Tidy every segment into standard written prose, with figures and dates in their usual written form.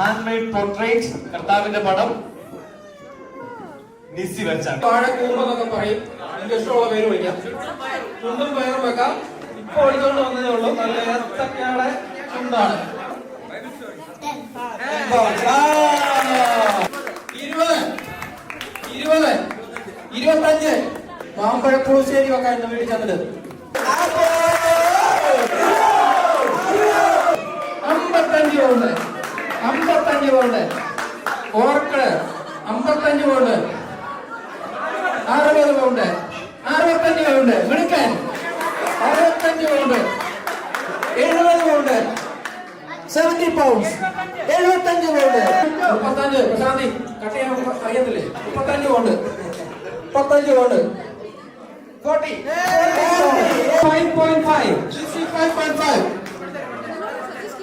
Hand made portrait കർത്താവിന്റെ പടം നിസി വരച്ചാണ്. വാഴക്കൂമ്പെന്നൊക്കെ പറയും, എനിക്ക് ഇഷ്ടമുള്ള പേര് വിളിക്കാം. ചുണ്ടും പയറും വെക്കാം. ഇപ്പൊ ഓടിക്കൊണ്ട് വന്നതേ ഉള്ളൂ. നല്ല ഏത്തക്കയുടെ ചുണ്ടാണ്. 20, 25 മാമ്പഴ പുളിശ്ശേരി വെക്കാൻ ഇന്ന് വീട്ടിൽ ചെന്നിട്ട് 55 pound, 55 pound. Orchid 55 pound, 60 pound, 65 pound. മിടുക്കൻ 65 പൗണ്ട്, 70 പൗണ്ട്, 70 പൗണ്ട്സ്, 75 പൗണ്ട്, 35. പ്രശാന്തി കട്ട് ചെയ്യാൻ അറിയത്തില്ലേ? 35 പൗണ്ട്, 35 പൗണ്ട്, 40, 5.5, 65.5,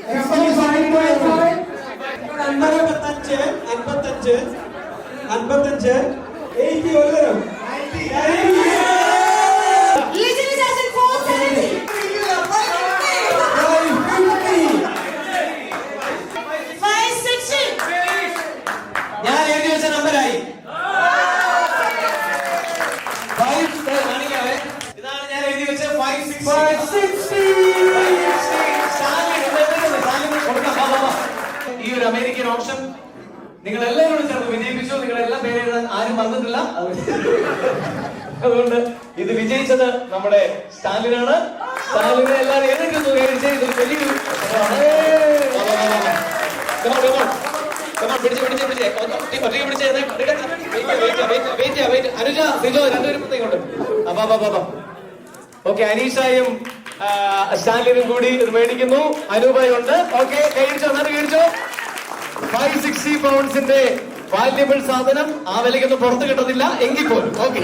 55, 55, 55, 80 ഒരുതരം. ഞാൻ എഴുതി വെച്ച നമ്പരായി. ഇതാണ് ഞാൻ എഴുതി വെച്ച 560. ഈ ഒരു അമേരിക്കൻ ഓപ്ഷൻ നിങ്ങൾ എല്ലാവരും ചേർന്ന് വിജയിപ്പിച്ചു. നിങ്ങളെല്ലാം പേര് എഴുതാൻ ആരും വന്നിട്ടില്ല. അതുകൊണ്ട് ഇത് വിജയിച്ചത് നമ്മുടെ സ്റ്റാലിനാണ്. സ്റ്റാലിനെ എല്ലാവരും എഴുതിക്കുന്നു. വലിയൊരു അനുജ സിജോ രണ്ടുപേരും പ്രത്യേകമുണ്ട്. ഓക്കെ, അനീഷയും സ്റ്റാലിനും കൂടി ഇത് മേടിക്കുന്നു. അനൂപയുണ്ട്. ഓക്കെ, കഴിച്ചോ, നന്ദി കഴിച്ചോ. 560 പൗണ്ട്സിന്റെ വാല്യബിൾ സാധനം ആ വിലയ്ക്കൊന്നും പുറത്ത് കിട്ടത്തില്ല എങ്കിൽ പോലും. ഓക്കെ.